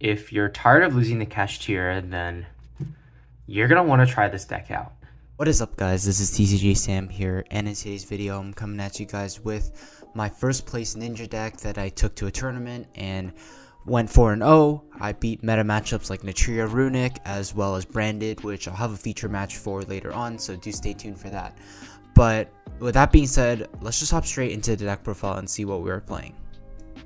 If you're tired of losing the KASHTIRA, then you're going to want to try this deck out. What is up, guys? This is tcgsam here, and in today's video I'm coming at you guys with my first place ninja deck that I took to a tournament and went 4-0. I beat meta matchups like Natria Runic as well as Branded, which I'll have a feature match for later on, so do stay tuned for that. But with that being said, let's just hop straight into the deck profile and see what we are playing.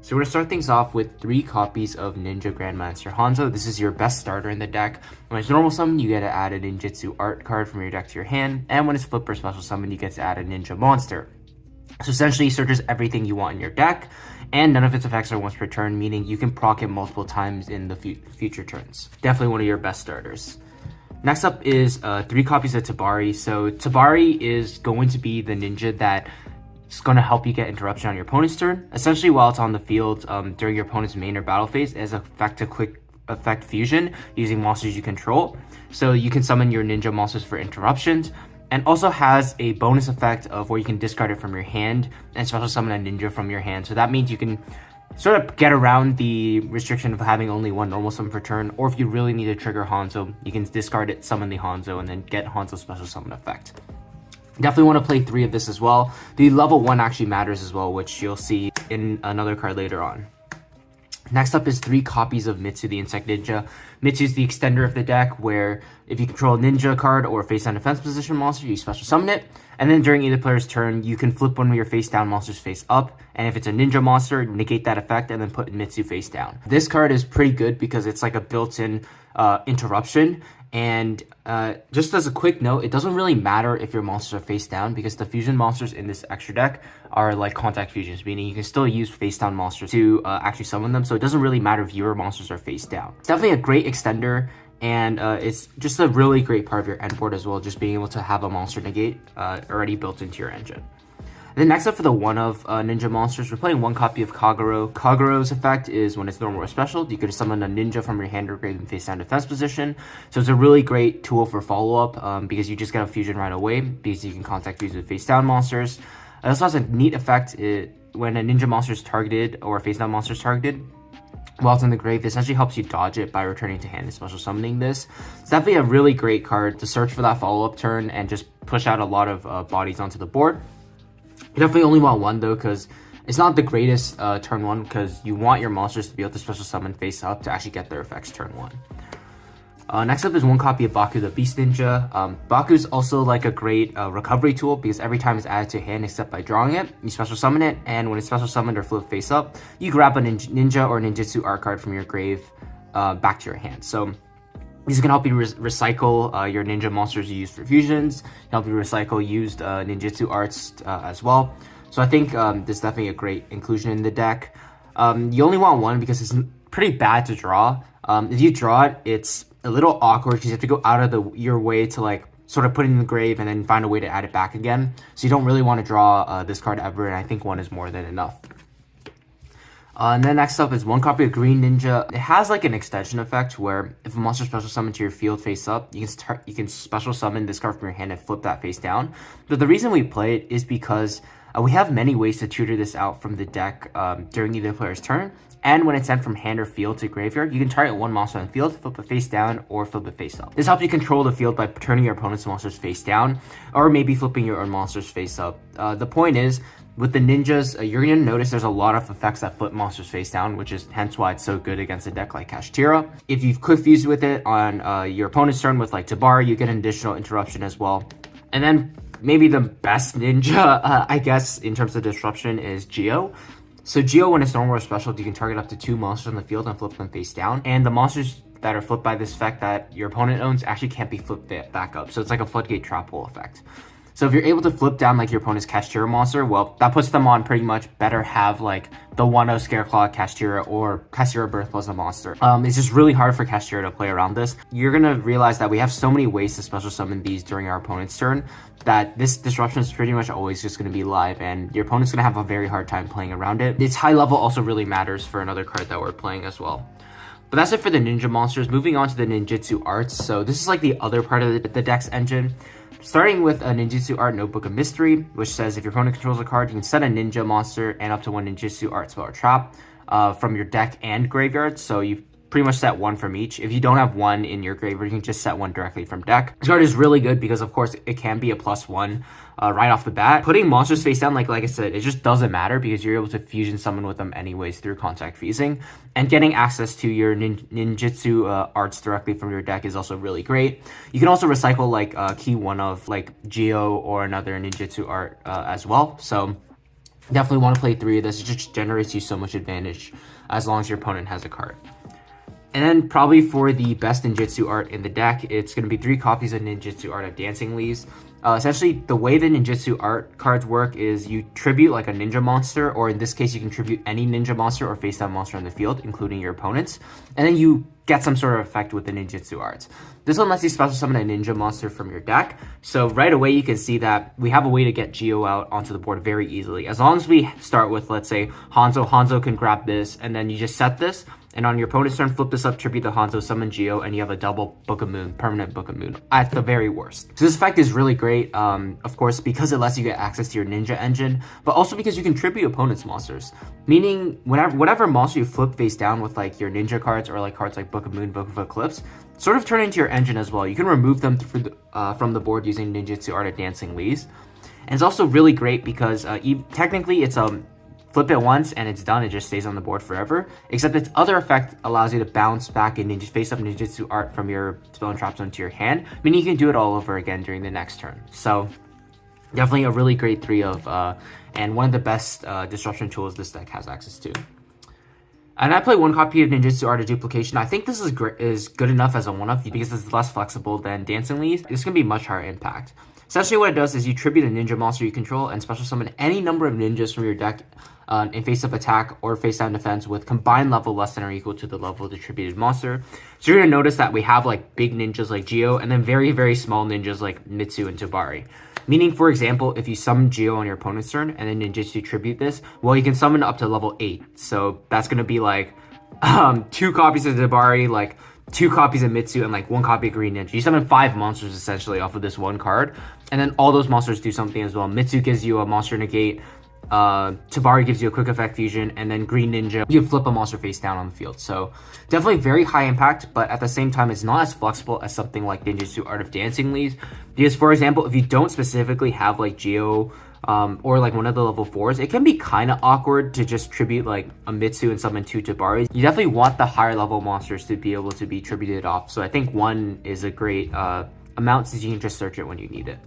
So we're going to start things off with 3 copies of Ninja Grandmaster Hanzo. This is your best starter in the deck. When it's normal summon, you get to add a ninjutsu art card from your deck to your hand, and when it's flip or special summon, you get to add a ninja monster. So essentially, it searches everything you want in your deck, and none of its effects are once per turn, meaning you can proc it multiple times in the future turns. Definitely one of your best starters. Next up is 3 copies of Tabari. So Tabari is going to be the ninja that it's going to help you get interruption on your opponent's turn. Essentially, while it's on the field during your opponent's main or battle phase, as effect a quick effect fusion using monsters you control. So you can summon your ninja monsters for interruptions, and also has a bonus effect of where you can discard it from your hand and special summon a ninja from your hand. So that means you can sort of get around the restriction of having only 1 normal summon per turn, or if you really need to trigger Hanzo, you can discard it, summon the Hanzo, and then get Hanzo's special summon effect. Definitely want to play 3 of this as well. The level 1 actually matters as well, which you'll see in another card later on. Next up is 3 copies of Mitsu the Insect Ninja. Mitsu is the extender of the deck, where if you control a ninja card or a face down defense position monster, you special summon it. And then during either player's turn, you can flip one of your face down monsters face up. And if it's a ninja monster, negate that effect and then put Mitsu face down. This card is pretty good because it's like a built-in interruption. And just as a quick note, it doesn't really matter if your monsters are face down, because the fusion monsters in this extra deck are like contact fusions, meaning you can still use face down monsters to actually summon them. So it doesn't really matter if your monsters are face down. It's definitely a great extender, and it's just a really great part of your end board as well, just being able to have a monster negate already built into your engine. And then next up for the one of ninja monsters, we're playing 1 copy of Kagero. Kagero's effect is when it's normal or special, you can summon a ninja from your hand or grave in face down defense position. So it's a really great tool for follow-up because you just get a fusion right away, because you can contact fuse with face down monsters. It also has a neat effect when a ninja monster is targeted or a face down monster is targeted while it's in the grave. It essentially helps you dodge it by returning to hand and special summoning this. It's definitely a really great card to search for that follow-up turn and just push out a lot of bodies onto the board. You definitely only want 1 though, because it's not the greatest turn 1, because you want your monsters to be able to special summon face up to actually get their effects turn 1. Next up is 1 copy of Baku the Beast Ninja. Baku is also like a great recovery tool, because every time it's added to hand except by drawing it, you special summon it, and when it's special summoned or flipped face up, you grab a ninja or ninjutsu art card from your grave back to your hand. So these can help you recycle your ninja monsters you use for fusions, help you recycle used ninjutsu arts as well. So I think this is definitely a great inclusion in the deck. You only want 1 because it's pretty bad to draw. If you draw it, it's a little awkward because you have to go out of your way to like sort of put it in the grave and then find a way to add it back again. So you don't really want to draw this card ever, and I think 1 is more than enough. And then next up is 1 copy of Green Ninja. It has like an extension effect where if a monster special summon to your field face up, you can special summon this card from your hand and flip that face down. But the reason we play it is because we have many ways to tutor this out from the deck during either player's turn. And when it's sent from hand or field to graveyard, you can target 1 monster on the field, flip it face down, or flip it face up. This helps you control the field by turning your opponent's monsters face down, or maybe flipping your own monsters face up. The point is, with the ninjas, you're going to notice there's a lot of effects that flip monsters face down, which is hence why it's so good against a deck like KASHTIRA. If you've quick fused with it on your opponent's turn with like Tabari, you get an additional interruption as well. And then maybe the best ninja, I guess, in terms of disruption is Geo. So Geo, when it's normal or special, you can target up to 2 monsters on the field and flip them face down. And the monsters that are flipped by this effect that your opponent owns actually can't be flipped back up. So it's like a floodgate trap hole effect. So if you're able to flip down like your opponent's KASHTIRA monster, well, that puts them on pretty much better have like the 1-0 Scareclaw KASHTIRA or KASHTIRA Birth Plus a monster. It's just really hard for KASHTIRA to play around this. You're gonna realize that we have so many ways to special summon these during our opponent's turn that this disruption is pretty much always just gonna be live, and your opponent's gonna have a very hard time playing around it. Its high level also really matters for another card that we're playing as well. But that's it for the ninja monsters. Moving on to the ninjutsu arts. So this is like the other part of the deck's engine. Starting with a ninjutsu art Notebook of Mystery, which says if your opponent controls a card, you can set a ninja monster and up to 1 ninjutsu art spell or trap from your deck and graveyard. So you pretty much set one from each. If you don't have one in your graveyard, you can just set one directly from deck. This card is really good because, of course, it can be a +1 right off the bat. Putting monsters face down, like I said, it just doesn't matter because you're able to fusion summon with them anyways through contact fusing. And getting access to your ninjutsu arts directly from your deck is also really great. You can also recycle like key one of like Geo or another ninjutsu art as well. So definitely want to play 3 of this. It just generates you so much advantage as long as your opponent has a card. And then probably for the best ninjutsu art in the deck, it's going to be 3 copies of ninjutsu art of Dancing Leaves. Essentially, the way the ninjutsu art cards work is you tribute like a ninja monster, or in this case, you can tribute any ninja monster or face down monster on the field, including your opponents. And then you get some sort of effect with the ninjutsu arts. This one lets you special summon a ninja monster from your deck. So right away, you can see that we have a way to get Geo out onto the board very easily. As long as we start with, let's say, Hanzo can grab this, and then you just set this. And on your opponent's turn, flip this up, tribute the Hanzo, summon Geo, and you have a double Book of Moon, permanent Book of Moon, at the very worst. So this effect is really great, of course, because it lets you get access to your ninja engine, but also because you can tribute opponent's monsters. Meaning, whatever monster you flip face down with like your ninja cards or like cards like Book of Moon, Book of Eclipse, sort of turn into your engine as well. You can remove them from the board using Ninjutsu Art of Dancing Leaves. And it's also really great because technically it's flip it once and it's done. It just stays on the board forever. Except its other effect allows you to bounce back and face up ninjutsu art from your spell and trap zone to your hand, meaning you can do it all over again during the next turn. So definitely a really great 3 of, and one of the best disruption tools this deck has access to. And I play 1 copy of Ninjutsu Art of Duplication. I think this is good enough as a one-off because it's less flexible than Dancing Leaves. This can be much higher impact. Essentially what it does is you tribute a ninja monster you control and special summon any number of ninjas from your deck in face-up attack or face-down defense with combined level less than or equal to the level of the attributed monster. So you're going to notice that we have like big ninjas like Geo and then very, very small ninjas like Mitsu and Tabari. Meaning, for example, if you summon Geo on your opponent's turn and then ninjutsu tribute this, well, you can summon up to level 8. So that's going to be like 2 copies of Tabari, like 2 copies of Mitsu, and like 1 copy of Green Ninja. You summon 5 monsters essentially off of this 1 card. And then all those monsters do something as well. Mitsu gives you a monster negate. Tabari gives you a quick effect fusion, and then Green Ninja, you flip a monster face down on the field. So definitely very high impact, but at the same time, it's not as flexible as something like Ninjutsu Art of Dancing Leaves. Because, for example, if you don't specifically have like Geo or like one of the level 4s, it can be kind of awkward to just tribute like a Mitsu and summon 2 Tabari. You definitely want the higher level monsters to be able to be tributed off. So I think 1 is a great amount since you can just search it when you need it.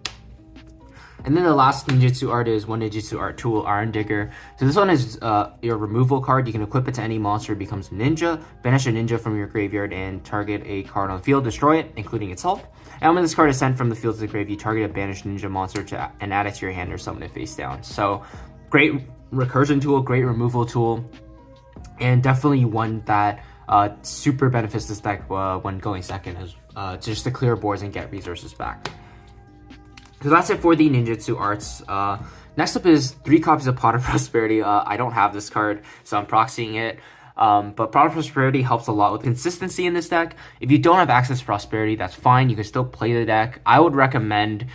And then the last ninjutsu art is 1 ninjutsu art tool, Iron Digger. So this one is your removal card. You can equip it to any monster, it becomes a ninja. Banish a ninja from your graveyard and target a card on the field, destroy it, including itself. And when this card is sent from the field to the grave, you target a banished ninja monster and add it to your hand or summon it face down. So great recursion tool, great removal tool, and definitely one that super benefits this deck when going second, just to clear boards and get resources back. So that's it for the ninjutsu arts. Next up is 3 copies of Pot of Prosperity. I don't have this card, so I'm proxying it. But Pot of Prosperity helps a lot with consistency in this deck. If you don't have access to Prosperity, that's fine. You can still play the deck. I would recommend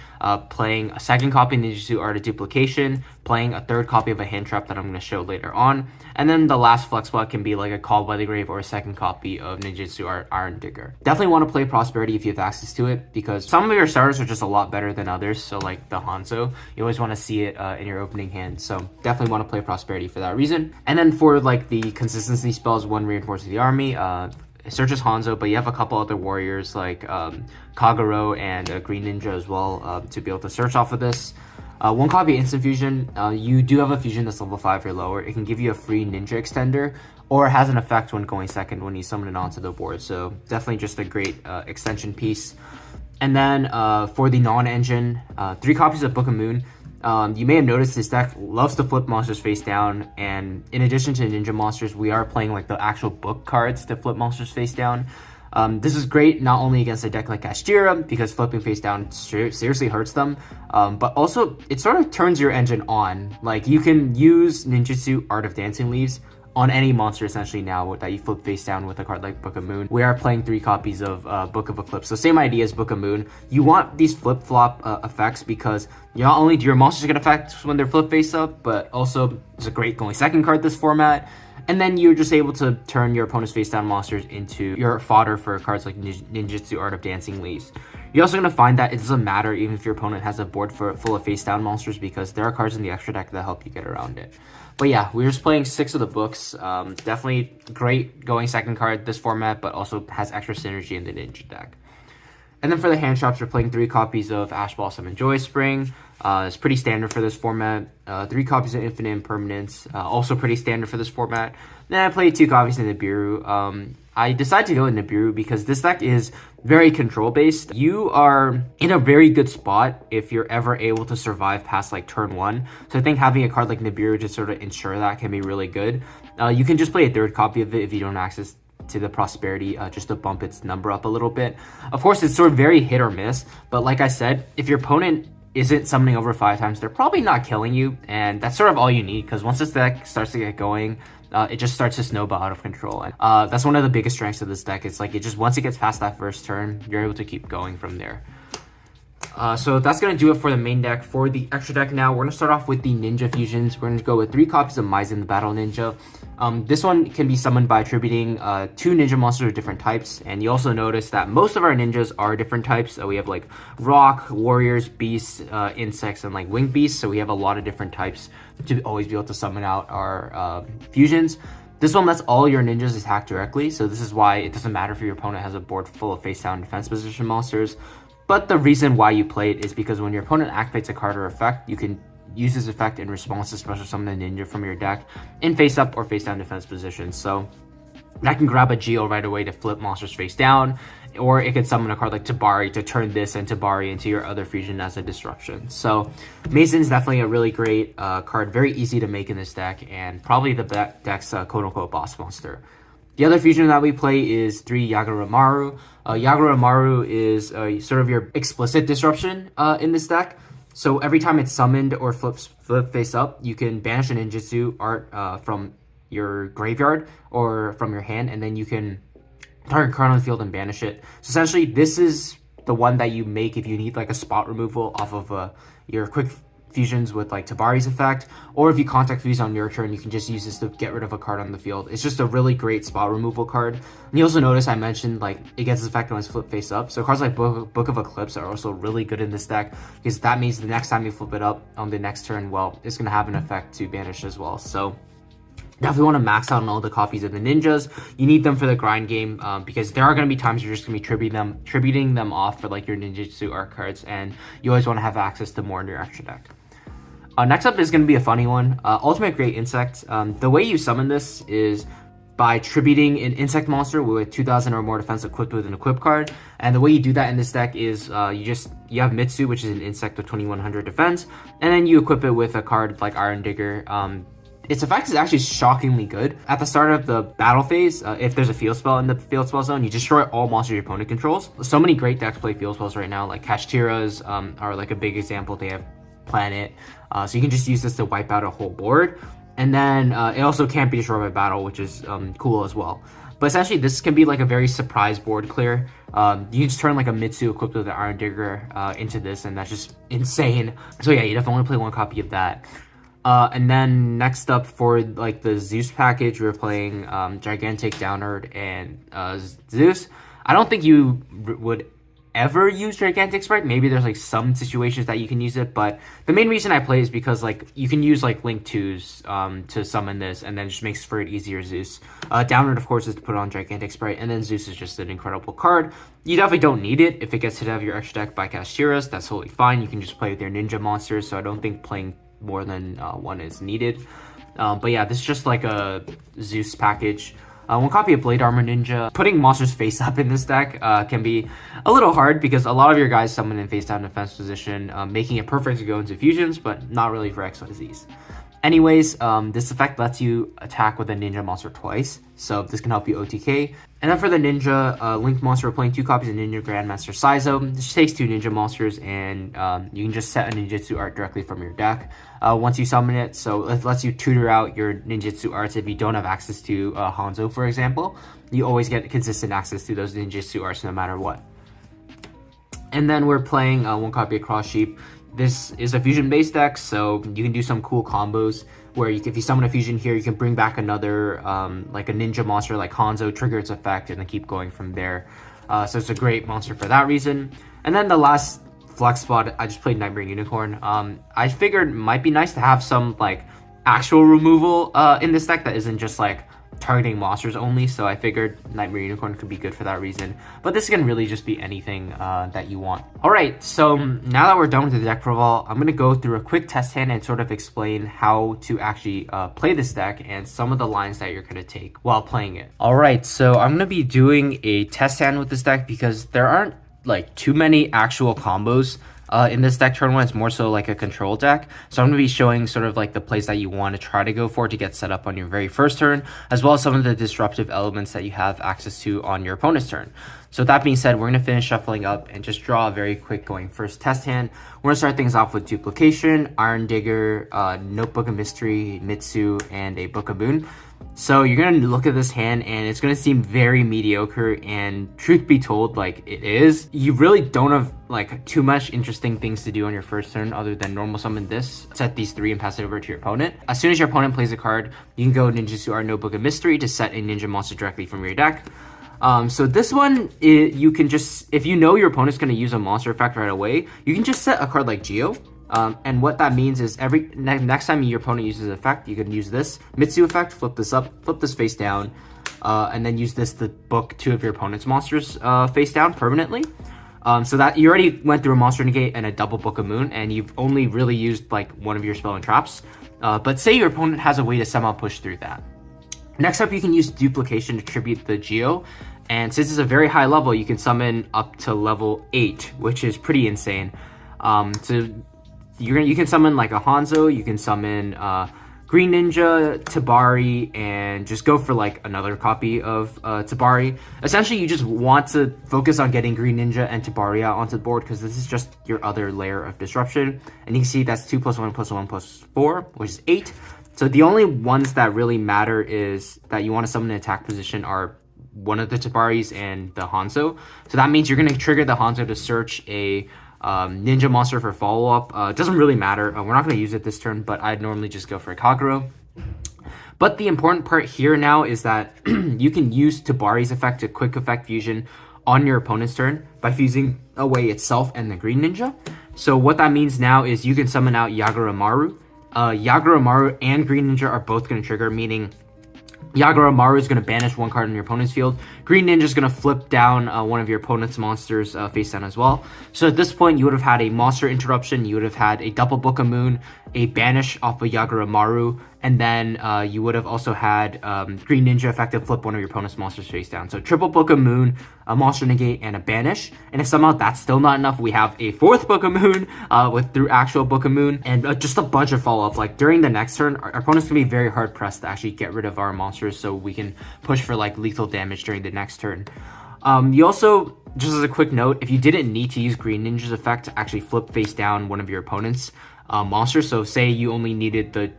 playing a 2nd copy of Ninjutsu Art of Duplication, playing a 3rd copy of a Hand Trap that I'm going to show later on. And then the last flex spot can be like a Call by the Grave or a 2nd copy of Ninjutsu Art Iron Digger. Definitely want to play Prosperity if you have access to it, because some of your starters are just a lot better than others. So like the Hanzo, you always want to see it in your opening hand. So definitely want to play Prosperity for that reason. And then for like the consistency spells, 1 Reinforce the Army, it searches Hanzo, but you have a couple other warriors like Kagero and Green Ninja as well to be able to search off of this. 1 copy Instant Fusion. You do have a fusion that's level 5 or lower. It can give you a free Ninja Extender, or it has an effect when going second when you summon it onto the board. So definitely just a great extension piece. And then for the non-engine, 3 copies of Book of Moon. You may have noticed this deck loves to flip monsters face down, and in addition to ninja monsters, we are playing like the actual book cards to flip monsters face down. This is great not only against a deck like KASHTIRA, because flipping face down seriously hurts them, but also it sort of turns your engine on. Like you can use Ninjutsu Art of Dancing Leaves on any monster essentially now that you flip face down with a card like Book of Moon. We are playing 3 copies of Book of Eclipse, so same idea as Book of Moon. You want these flip-flop effects because not only do your monsters get effects when they're flip face up, but also it's a great going second card this format. And then you're just able to turn your opponent's face down monsters into your fodder for cards like Ninjutsu Art of Dancing Leaves. You're also going to find that it doesn't matter even if your opponent has a board full of face down monsters, because there are cards in the extra deck that help you get around it. But yeah, we're just playing 6 of the books. Definitely great going second card this format, but also has extra synergy in the Ninja deck. And then for the hand shops, we're playing 3 copies of Ash Blossom and Joy Spring. It's pretty standard for this format. 3 copies of Infinite Impermanence, also pretty standard for this format. Then I played 2 copies of Nibiru. I decided to go with Nibiru because this deck is very control based. You are in a very good spot if you're ever able to survive past like turn 1. So I think having a card like Nibiru to sort of ensure that can be really good. You can just play a 3rd copy of it if you don't access to the prosperity, just to bump its number up a little bit. Of course, it's sort of very hit or miss, but like I said, if your opponent isn't summoning over 5 times, they're probably not killing you, and that's sort of all you need, because once this deck starts to get going, it just starts to snowball out of control. And that's one of the biggest strengths of this deck. It's like, once it gets past that first turn, you're able to keep going from there. So that's going to do it for the main deck. For the extra deck now, we're going to start off with the Ninja Fusions. We're going to go with 3 copies of Maizen the Battle Ninja. This one can be summoned by attributing 2 ninja monsters of different types. And you also notice that most of our ninjas are different types. We have like rock, warriors, beasts, insects, and like winged beasts. So we have a lot of different types to always be able to summon out our fusions. This one lets all your ninjas attack directly. So this is why it doesn't matter if your opponent has a board full of face down defense position monsters. But the reason why you play it is because when your opponent activates a card or effect, you can use this effect in response to special summon a ninja from your deck in face up or face down defense positions. So that can grab a Geo right away to flip monsters face down, or it could summon a card like Tabari to turn this and Tabari into your other fusion as a disruption. So Mason is definitely a really great card, very easy to make in this deck, and probably the deck's quote-unquote boss monster. The other fusion that we play is 3 Yagura-Maru. Yagura-Maru is sort of your explicit disruption in this deck. So every time it's summoned or flip face up, you can banish a ninjutsu art from your graveyard or from your hand, and then you can target card on the field and banish it. So essentially, this is the one that you make if you need like a spot removal off of your quick fusions with like Tabari's effect, or if you contact fuse on your turn, you can just use this to get rid of a card on the field. It's just a really great spot removal card. And you also notice I mentioned like it gets its effect when it's flip face up. So cards like Book of Eclipse are also really good in this deck, because that means the next time you flip it up on the next turn, well, it's going to have an effect to banish as well. So definitely want to max out on all the copies of the ninjas. You need them for the grind game, because there are going to be times you're just going to be tributing them off for like your ninjutsu art cards, and you always want to have access to more in your extra deck. Next up is going to be a funny one. Ultimate Great Insect. The way you summon this is by tributing an insect monster with 2,000 or more defense equipped with an equip card. And the way you do that in this deck is you have Mitsu, which is an insect with 2,100 defense, and then you equip it with a card like Iron Digger. Its effect is actually shockingly good. At the start of the battle phase, if there's a field spell in the field spell zone, you destroy all monsters your opponent controls. So many great decks play field spells right now, like KASHTIRAs are like a big example. They have Planet, so you can just use this to wipe out a whole board. And then it also can't be destroyed by battle, which is cool as well. But essentially, this can be like a very surprise board clear. You can just turn like a Mitsu equipped with an Iron Digger into this, and that's just insane. So yeah, you definitely want to play 1 copy of that. And then next up for like the Zeus package, we're playing Gigantic Downward and Zeus. I don't think you would ever use Gigantic Sprite. Maybe there's like some situations that you can use it, but the main reason I play is because like you can use like Link 2s to summon this, and then it just makes for it easier Zeus. Downward, of course, is to put on Gigantic Sprite, and then Zeus is just an incredible card. You definitely don't need it. If it gets hit out of your extra deck by KASHTIRAs, that's totally fine. You can just play with your ninja monsters, so I don't think playing more than 1 is needed. But yeah, this is just like a Zeus package. 1 copy of Blade Armor Ninja. Putting monsters face up in this deck can be a little hard, because a lot of your guys summon in face down defense position, making it perfect to go into fusions, but not really for XYZs. Anyways, this effect lets you attack with a ninja monster twice, so this can help you OTK. And then for the ninja Link monster, we're playing 2 copies of Ninja Grandmaster Saizo. This takes 2 ninja monsters, and you can just set a ninjutsu art directly from your deck once you summon it. So it lets you tutor out your ninjutsu arts if you don't have access to Hanzo, for example. You always get consistent access to those ninjutsu arts no matter what. And then we're playing 1 copy of Cross Sheep. this is a fusion based deck, so you can do some cool combos where if you summon a fusion here, you can bring back another like a ninja monster like Hanzo, trigger its effect, and then keep going from there. So it's a great monster for that reason. And then the last flex spot, I just played Nightmare Unicorn. I figured it might be nice to have some like actual removal in this deck that isn't just like targeting monsters only, so I figured Nightmare Unicorn could be good for that reason. But this can really just be anything that you want. Alright, so now that we're done with the deck profile, I'm going to go through a quick test hand and sort of explain how to actually play this deck and some of the lines that you're going to take while playing it. Alright, so I'm going to be doing a test hand with this deck because there aren't like too many actual combos in this deck. Turn 1 is more so like a control deck, so I'm going to be showing sort of like the plays that you want to try to go for to get set up on your very first turn, as well as some of the disruptive elements that you have access to on your opponent's turn. So with that being said, we're going to finish shuffling up and just draw a very quick going first test hand. We're going to start things off with Duplication, Iron Digger, Notebook of Mystery, Mitsu, and a Book of Boon. So you're going to look at this hand and it's going to seem very mediocre, and truth be told, like, it is. You really don't have like too much interesting things to do on your first turn other than normal summon this, set these 3 and pass it over to your opponent. As soon as your opponent plays a card, you can go Ninjutsu Art Notebook of Mystery to set a ninja monster directly from your deck. So this one, you can just, if you know your opponent's going to use a monster effect right away, you can just set a card like Geo. And what that means is next time your opponent uses an effect, you can use this Mitsu effect, flip this up, flip this face down, and then use this to book 2 of your opponent's monsters face down permanently. So that you already went through a monster negate and a double Book of Moon, and you've only really used like one of your spell and traps. But say your opponent has a way to somehow push through that. Next up, you can use Duplication to tribute the Geo. And since it's a very high level, you can summon up to level 8, which is pretty insane. You can summon like a Hanzo, you can summon Green Ninja, Tabari, and just go for like another copy of Tabari. Essentially, you just want to focus on getting Green Ninja and Tabari out onto the board because this is just your other layer of disruption. And you can see that's 2 + 1 + 1 + 4, which is 8. So the only ones that really matter is that you want to summon an attack position are one of the Tabaris and the Hanzo. So that means you're going to trigger the Hanzo to search a ninja monster for follow-up. It doesn't really matter. We're not going to use it this turn, but I'd normally just go for a Kagero. But the important part here now is that you can use Tabari's effect to quick effect fusion on your opponent's turn by fusing away itself and the Green Ninja. So what that means now is you can summon out Yaguramaru. Yaguramaru and Green Ninja are both going to trigger, meaning Yaguramaru is going to banish 1 card in your opponent's field. Green Ninja is going to flip down one of your opponent's monsters face down as well. So at this point, you would have had a monster interruption, you would have had a double Book of Moon, a banish off of Yaguramaru, and then you would have also had Green Ninja effective flip one of your opponent's monsters face down. So triple Book of Moon, a monster negate, and a banish. And if somehow that's still not enough, we have a 4th Book of Moon through actual Book of Moon, and just a bunch of follow-up. Like during the next turn, our opponent's gonna be very hard pressed to actually get rid of our monsters, so we can push for like lethal damage during the next turn. You also, just as a quick note, if you didn't need to use Green Ninja's effect to actually flip face down one of your opponent's monsters, so say you only needed the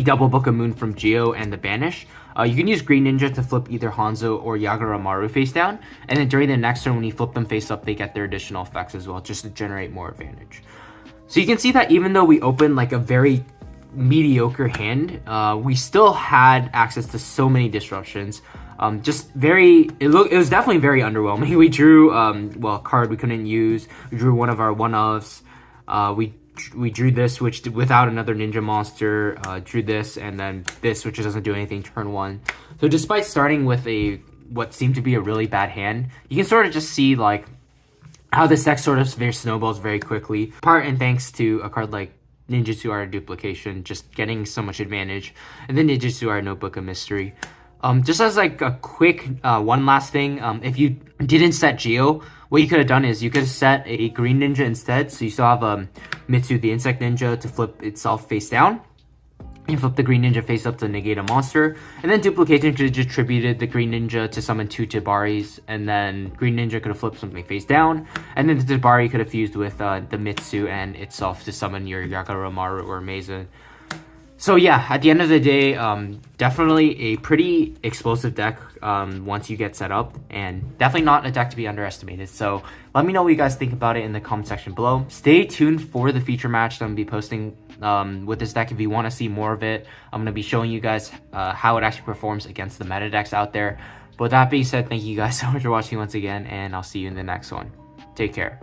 double Book of Moon from Geo and the banish, you can use Green Ninja to flip either Hanzo or Yaguramaru face down, and then during the next turn when you flip them face up, they get their additional effects as well, just to generate more advantage. So you can see that even though we opened like a very mediocre hand, we still had access to so many disruptions. It was definitely very underwhelming. We drew a card we couldn't use. We drew one of our one-offs. We drew this, which without another ninja monster, drew this, and then this, which doesn't do anything turn 1. So despite starting with what seemed to be a really bad hand, you can sort of just see like how this deck sort of snowballs very quickly. Part and thanks to a card like Ninjutsu Art Duplication, just getting so much advantage, and then Ninjutsu Art Notebook of Mystery. Just as like a quick one last thing, if you didn't set Geo, what you could have done is you could have set a Green Ninja instead, so you still have Mitsu the Insect Ninja to flip itself face down. You flip the Green Ninja face up to negate a monster, and then Duplication could have just attributed the Green Ninja to summon 2 Tabaris, and then Green Ninja could have flipped something face down, and then the Tabari could have fused with the Mitsu and itself to summon your Yaguramaru or Meza. So yeah, at the end of the day, definitely a pretty explosive deck once you get set up, and definitely not a deck to be underestimated. So let me know what you guys think about it in the comment section below. Stay tuned for the feature match that I'm going to be posting with this deck. If you want to see more of it, I'm going to be showing you guys how it actually performs against the meta decks out there. But with that being said, thank you guys so much for watching once again, and I'll see you in the next one. Take care.